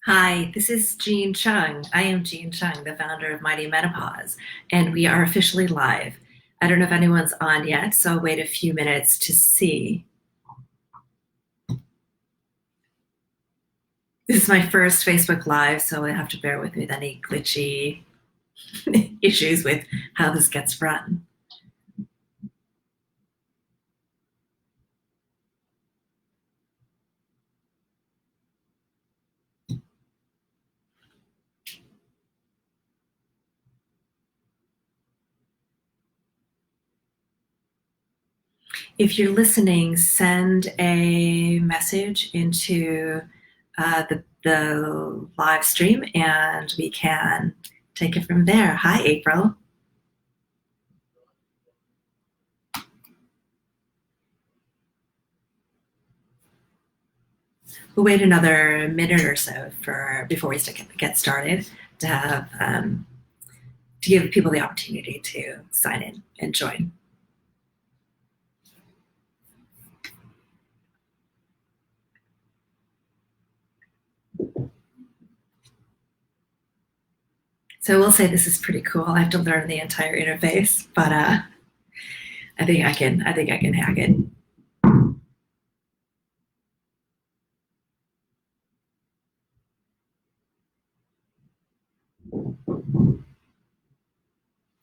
Hi, this is Jean Chung. I am Jean Chung, the founder of Mighty Menopause, and we are officially live. I don't know if anyone's on yet, so I'll wait a few minutes to see. This is my first Facebook Live, so I have to bear with me with any glitchy issues with how this gets run. If you're listening, send a message into the live stream and we can take it from there. Hi, April. We'll wait another minute or so for before we get started to have to give people the opportunity to sign in and join. So we'll say this is pretty cool. I have to learn the entire interface, but I think I can. I think I can hack it.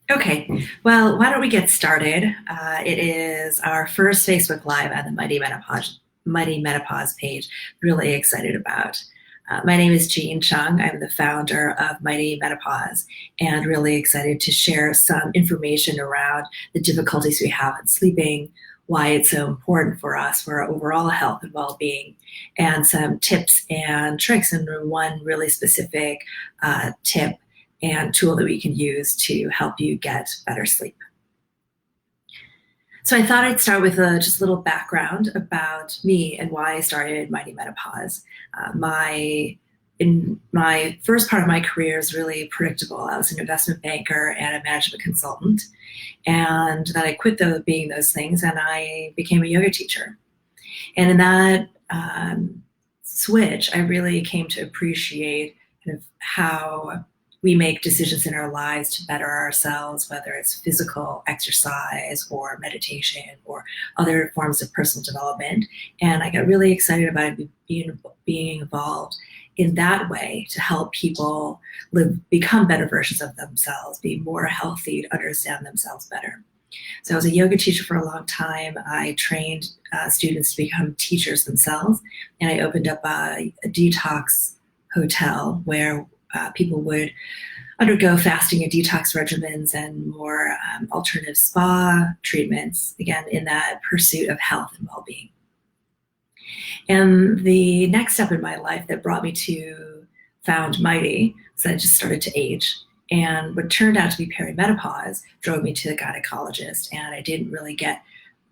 Okay, well, why don't we get started? It is our first Facebook Live on the Mighty Menopause page. Really excited about. My name is Jean Chung. I'm the founder of Mighty Menopause, and really excited to share some information around the difficulties we have in sleeping, why it's so important for us for our overall health and well-being, and some tips and tricks. And one really specific tip and tool that we can use to help you get better sleep. So I thought I'd start with just a little background about me and why I started Mighty Menopause. In my first part of my career is really predictable. I was an investment banker and a management consultant, and then I quit being those things and I became a yoga teacher. And in that switch, I really came to appreciate kind of how we make decisions in our lives to better ourselves, whether it's physical exercise or meditation or other forms of personal development. And I got really excited about being involved in that way to help people become better versions of themselves, be more healthy, to understand themselves better. So I was a yoga teacher for a long time. I trained students to become teachers themselves, and I opened up a detox hotel where people would undergo fasting and detox regimens and more alternative spa treatments, again, in that pursuit of health and well-being. And the next step in my life that brought me to found Mighty was I just started to age. And what turned out to be perimenopause drove me to the gynecologist, and I didn't really get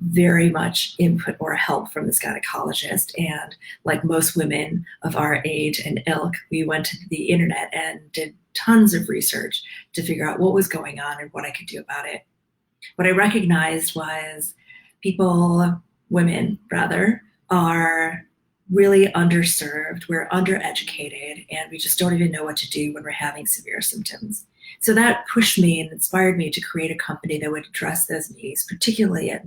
very much input or help from this gynecologist. And like most women of our age and ilk, we went to the internet and did tons of research to figure out what was going on and what I could do about it. What I recognized was women rather, are really underserved, we're undereducated, and we just don't even know what to do when we're having severe symptoms. So that pushed me and inspired me to create a company that would address those needs, particularly at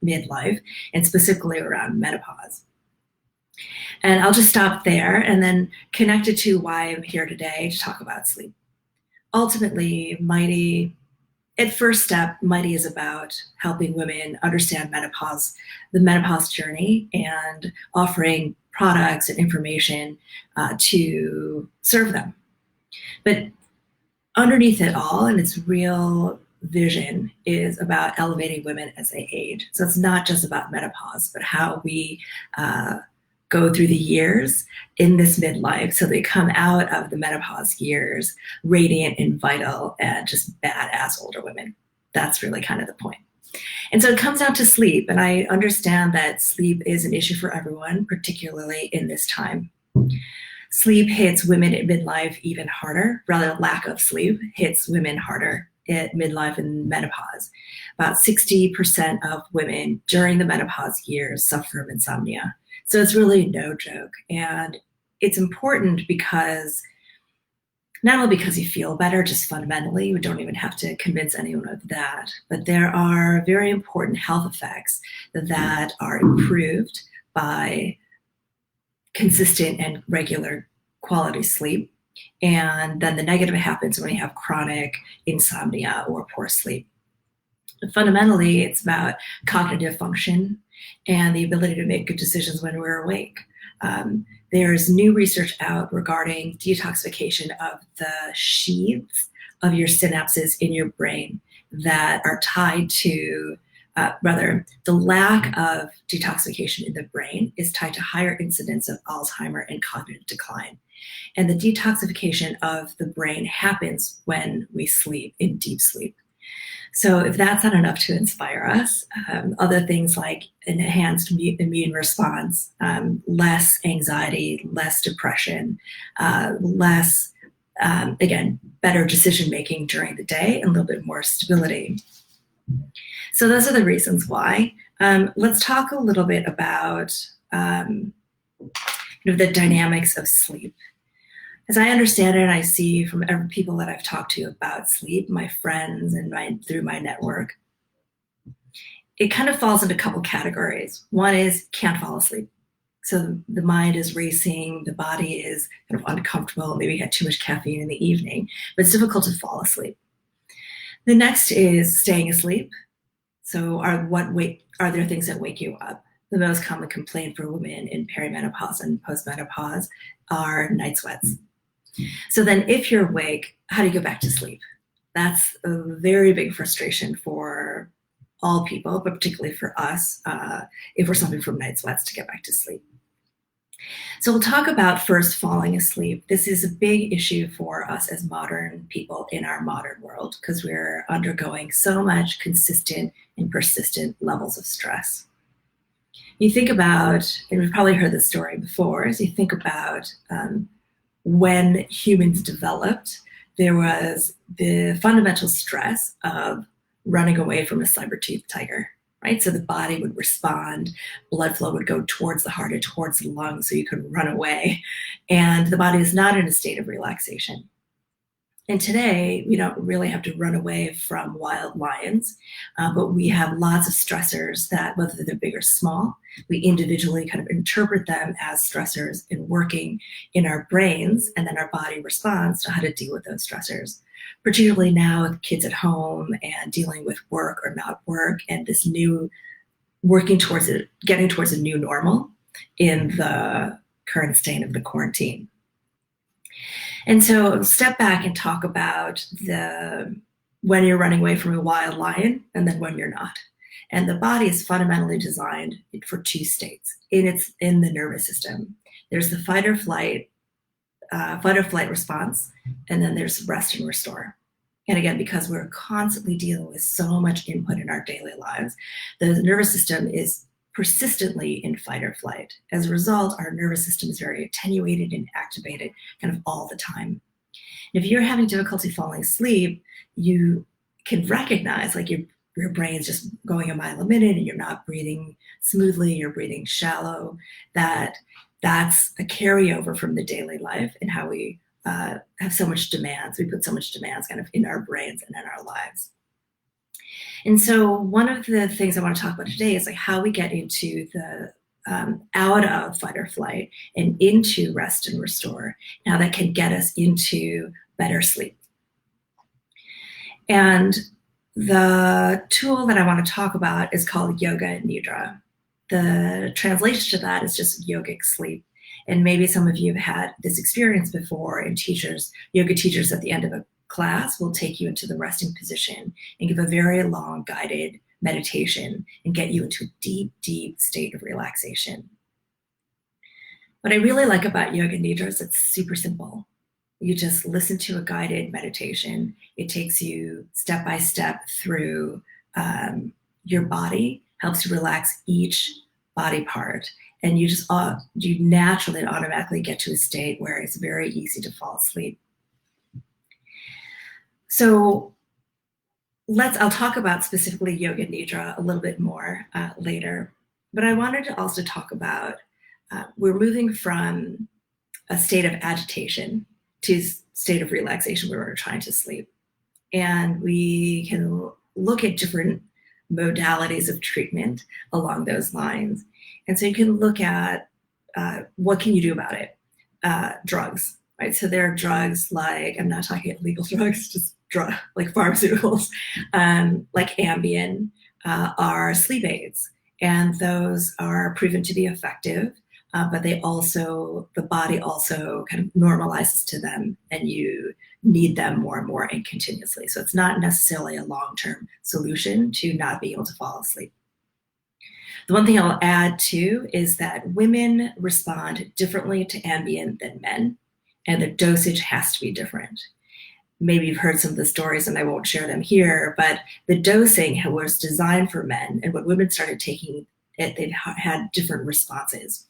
midlife and specifically around menopause. And I'll just stop there and then connect it to why I'm here today to talk about sleep. Ultimately, at first step, Mighty is about helping women understand the menopause journey, and offering products and information to serve them. But underneath it all, and its real vision, is about elevating women as they age. So it's not just about menopause, but how we go through the years in this midlife so they come out of the menopause years radiant and vital and just badass older women. That's really kind of the point. And so it comes down to sleep. And I understand that sleep is an issue for everyone, particularly in this time. Sleep hits women at midlife even harder. Rather, lack of sleep hits women harder at midlife and menopause. About 60% of women during the menopause years suffer from insomnia. So it's really no joke. And it's important because not only because you feel better, just fundamentally, we don't even have to convince anyone of that, but there are very important health effects that are improved by consistent and regular quality sleep. And then the negative happens when you have chronic insomnia or poor sleep. Fundamentally, it's about cognitive function and the ability to make good decisions when we're awake. There's new research out regarding detoxification of the sheaths of your synapses in your brain that are tied to, the lack of detoxification in the brain is tied to higher incidence of Alzheimer and cognitive decline. And the detoxification of the brain happens when we sleep in deep sleep. So if that's not enough to inspire us, other things like an enhanced immune response, less anxiety, less depression, less, again, better decision making during the day, and a little bit more stability. So those are the reasons why. Let's talk a little bit about the dynamics of sleep. As I understand it, and I see from every people that I've talked to about sleep, my friends and through my network, it kind of falls into a couple categories. One is can't fall asleep. So the mind is racing, the body is kind of uncomfortable, maybe had too much caffeine in the evening, but it's difficult to fall asleep. The next is staying asleep. So are there things that wake you up? The most common complaint for women in perimenopause and postmenopause are night sweats. So then if you're awake, how do you go back to sleep? That's a very big frustration for all people, but particularly for us, if we're suffering from night sweats, to get back to sleep. So we'll talk about first falling asleep. This is a big issue for us as modern people in our modern world because we're undergoing so much consistent and persistent levels of stress. You think about, and we've probably heard this story before, as you think about when humans developed, there was the fundamental stress of running away from a saber-toothed tiger, right? So the body would respond, blood flow would go towards the heart and towards the lungs so you could run away. And the body is not in a state of relaxation. And today, we don't really have to run away from wild lions, but we have lots of stressors that, whether they're big or small, we individually kind of interpret them as stressors and working in our brains, and then our body responds to how to deal with those stressors. Particularly now with kids at home and dealing with work or not work, and this new working towards it, getting towards a new normal in the current state of the quarantine. And so step back and talk about when you're running away from a wild lion and then when you're not. And the body is fundamentally designed for two states in the nervous system. There's the fight or flight response, and then there's rest and restore. And again, because we're constantly dealing with so much input in our daily lives, the nervous system is persistently in fight or flight. As a result, our nervous system is very attenuated and activated kind of all the time. And if you're having difficulty falling asleep, you can recognize like your brain's just going a mile a minute and you're not breathing smoothly, you're breathing shallow, that's a carryover from the daily life and how we have so much demands. We put so much demands kind of in our brains and in our lives. And so one of the things I want to talk about today is like how we get into the out of fight or flight and into rest and restore. Now that can get us into better sleep. And the tool that I want to talk about is called Yoga Nidra. The translation to that is just yogic sleep. And maybe some of you have had this experience before, and yoga teachers at the end of a class will take you into the resting position and give a very long guided meditation and get you into a deep, deep state of relaxation. What I really like about Yoga Nidra is it's super simple. You just listen to a guided meditation. It takes you step by step through your body helps you relax each body part. And you naturally and automatically get to a state where it's very easy to fall asleep. So I'll talk about specifically Yoga Nidra a little bit more later. But I wanted to also talk about, we're moving from a state of agitation to state of relaxation where we're trying to sleep. And we can look at different modalities of treatment along those lines. And so you can look at what can you do about it? Drugs, right? So there are drugs like, I'm not talking illegal drugs, just like pharmaceuticals, like Ambien, are sleep aids. And those are proven to be effective, but the body also kind of normalizes to them, and you need them more and more and continuously. So it's not necessarily a long-term solution to not being able to fall asleep. The one thing I'll add too is that women respond differently to Ambien than men, and the dosage has to be different. Maybe you've heard some of the stories, and I won't share them here, but the dosing was designed for men, and when women started taking it, they've had different responses.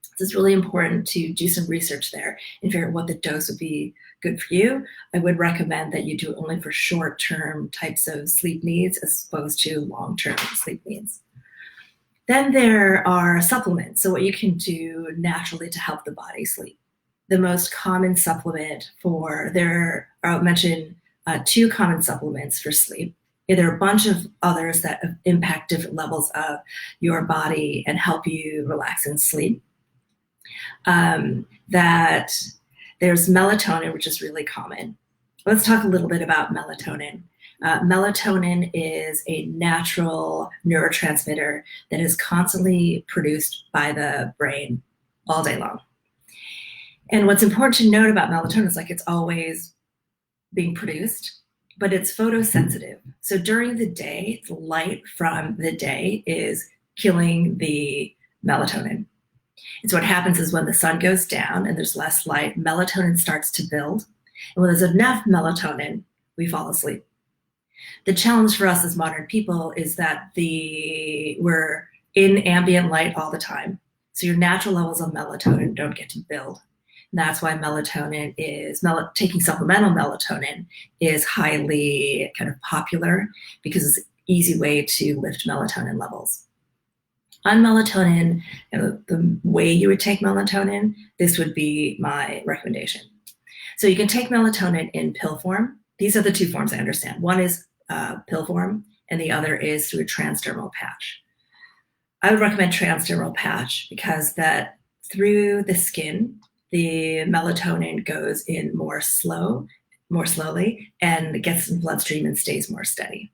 So it's really important to do some research there and figure out what the dose would be good for you. I would recommend that you do it only for short-term types of sleep needs as opposed to long-term sleep needs. Then there are supplements, so what you can do naturally to help the body sleep. The most common supplement I'll mention 2 common supplements for sleep. There are a bunch of others that impact different levels of your body and help you relax and sleep. That there's melatonin, which is really common. Let's talk a little bit about melatonin. Melatonin is a natural neurotransmitter that is constantly produced by the brain all day long. And what's important to note about melatonin is it's always being produced, but it's photosensitive. So during the day, the light from the day is killing the melatonin. And so what happens is when the sun goes down and there's less light, melatonin starts to build. And when there's enough melatonin, we fall asleep. The challenge for us as modern people is that we're in ambient light all the time. So your natural levels of melatonin don't get to build. And that's why taking supplemental melatonin is highly kind of popular, because it's an easy way to lift melatonin levels. On melatonin, the way you would take melatonin, this would be my recommendation. So you can take melatonin in pill form. These are the 2 forms I understand. One is pill form, and the other is through a transdermal patch. I would recommend transdermal patch because that through the skin, the melatonin goes in more slowly, and gets in the bloodstream and stays more steady.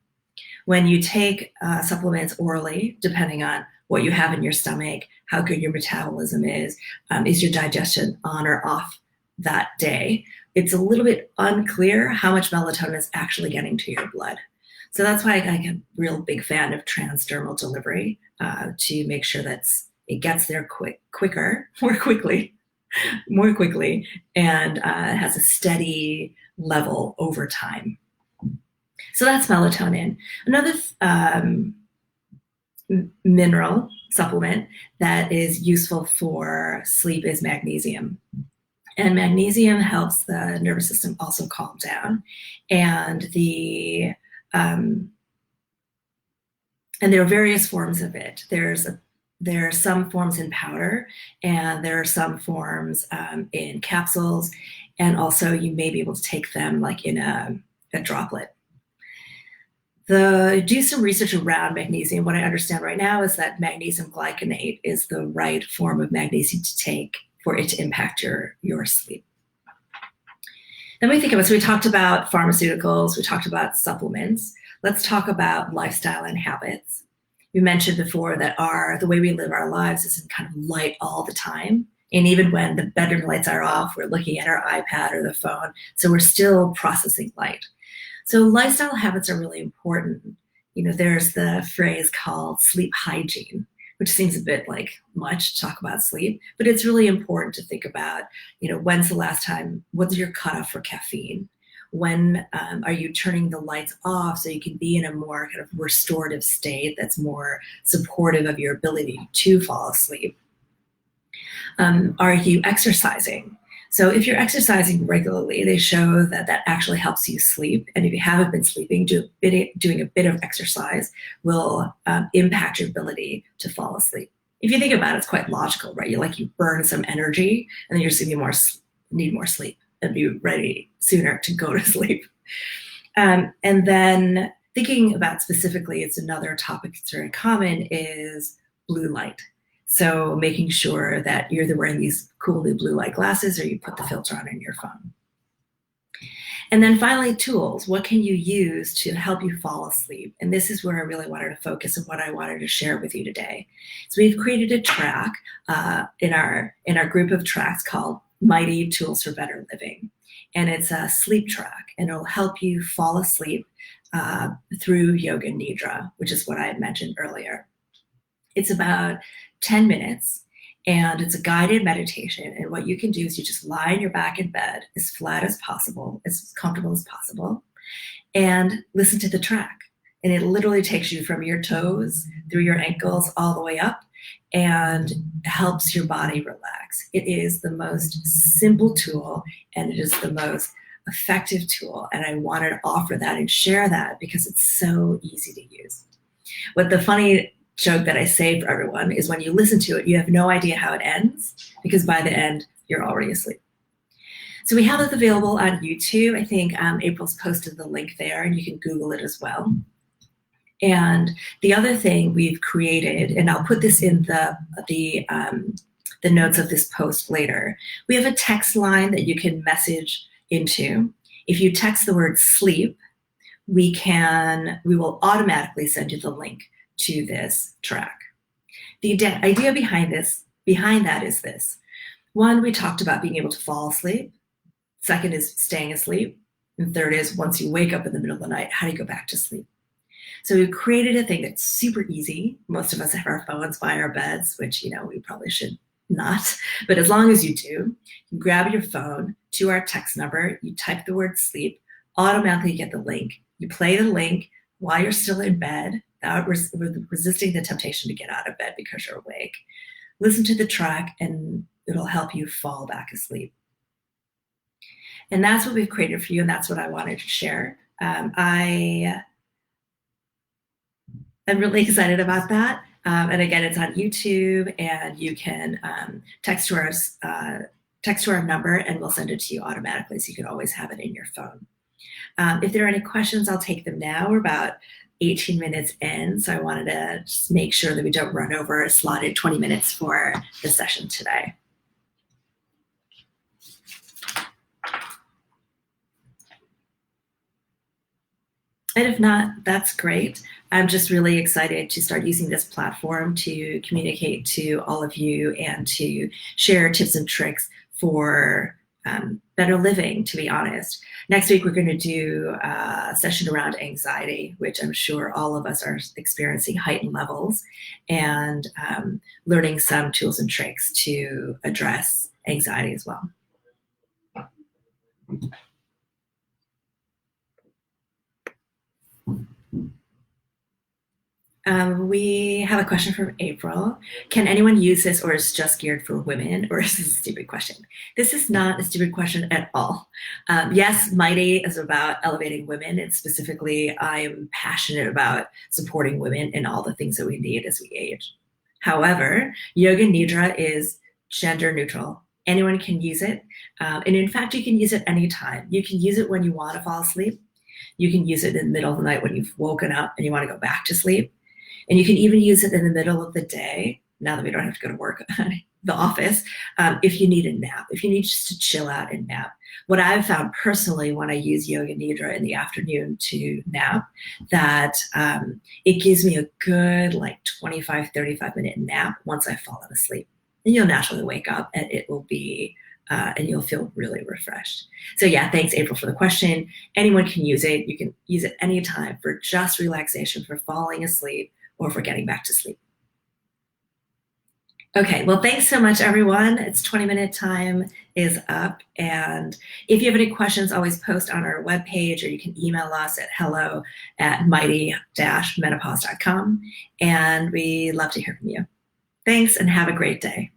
When you take supplements orally, depending on what you have in your stomach, how good your metabolism is your digestion on or off that day, it's a little bit unclear how much melatonin is actually getting to your blood. So that's why I'm a real big fan of transdermal delivery, to make sure that it gets there more quickly, and has a steady level over time. So that's melatonin. Another mineral supplement that is useful for sleep is magnesium. And magnesium helps the nervous system also calm down. And there are various forms of it. There are some forms in powder, and there are some forms in capsules, and also you may be able to take them in a droplet. Do some research around magnesium. What I understand right now is that magnesium glycinate is the right form of magnesium to take for it to impact your sleep. Then we talked about pharmaceuticals, we talked about supplements. Let's talk about lifestyle and habits. We mentioned before that the way we live our lives isn't kind of light all the time. And even when the bedroom lights are off, we're looking at our iPad or the phone. So we're still processing light. So lifestyle habits are really important. There's the phrase called sleep hygiene, which seems a bit much to talk about sleep, but it's really important to think about, when's the last time, what's your cutoff for caffeine? When are you turning the lights off so you can be in a more kind of restorative state that's more supportive of your ability to fall asleep? Are you exercising? So if you're exercising regularly, they show that that actually helps you sleep. And if you haven't been sleeping, doing a bit of exercise will impact your ability to fall asleep. If you think about it, it's quite logical, right? You burn some energy, and then you're just gonna need more sleep and be ready sooner to go to sleep. And then thinking about specifically, it's another topic that's very common is blue light. So making sure that you're either wearing these cool new blue light glasses or you put the filter on in your phone. And then finally, tools. What can you use to help you fall asleep? And this is where I really wanted to focus on what I wanted to share with you today. So we've created a track in our group of tracks called Mighty Tools for Better Living. And it's a sleep track, and it'll help you fall asleep through Yoga Nidra, which is what I had mentioned earlier. It's about 10 minutes, and it's a guided meditation. And what you can do is you just lie on your back in bed as flat as possible, as comfortable as possible, and listen to the track. And it literally takes you from your toes through your ankles all the way up and helps your body relax. It is the most simple tool, and it is the most effective tool. And I wanted to offer that and share that because it's so easy to use. What the funny joke that I say for everyone is when you listen to it, you have no idea how it ends, because by the end, you're already asleep. So we have it available on YouTube. I think April's posted the link there, and you can Google it as well. And the other thing we've created, and I'll put this in the notes of this post later, we have a text line that you can message into. If you text the word sleep, we will automatically send you the link to this track. The idea behind that is this. One, we talked about being able to fall asleep. Second is staying asleep. And third is once you wake up in the middle of the night, how do you go back to sleep? So we created a thing that's super easy. Most of us have our phones by our beds, which, we probably should not. But as long as you do, you grab your phone to our text number, you type the word sleep, automatically get the link. You play the link while you're still in bed, resisting the temptation to get out of bed because you're awake. Listen to the track, and it'll help you fall back asleep. And that's what we've created for you, and that's what I wanted to share. I'm really excited about that. And again, it's on YouTube, and you can text to our number, and we'll send it to you automatically, so you can always have it in your phone. If there are any questions, I'll take them now. We're about 18 minutes in, so I wanted to just make sure that we don't run over a slotted 20 minutes for the session today. And if not, that's great. I'm just really excited to start using this platform to communicate to all of you and to share tips and tricks for better living, to be honest. Next week, we're going to do a session around anxiety, which I'm sure all of us are experiencing heightened levels, and learning some tools and tricks to address anxiety as well. We have a question from April. Can anyone use this, or is it just geared for women, or is this a stupid question? This is not a stupid question at all. Yes, Mighty is about elevating women, and specifically, I am passionate about supporting women in all the things that we need as we age. However, Yoga Nidra is gender neutral. Anyone can use it. And in fact, you can use it anytime. You can use it when you want to fall asleep. You can use it in the middle of the night when you've woken up and you want to go back to sleep. And you can even use it in the middle of the day, now that we don't have to go to work, the office, if you need a nap, if you need just to chill out and nap. What I've found personally when I use Yoga Nidra in the afternoon to nap, that it gives me a good 25, 35-minute nap once I've fallen asleep. And you'll naturally wake up, and it will be, and you'll feel really refreshed. So yeah, thanks April for the question. Anyone can use it. You can use it anytime for just relaxation, for falling asleep, or for getting back to sleep. Okay, well, thanks so much, everyone. It's 20-minute time is up. And if you have any questions, always post on our webpage, or you can email us at hello@mighty-menopause.com. And we love to hear from you. Thanks and have a great day.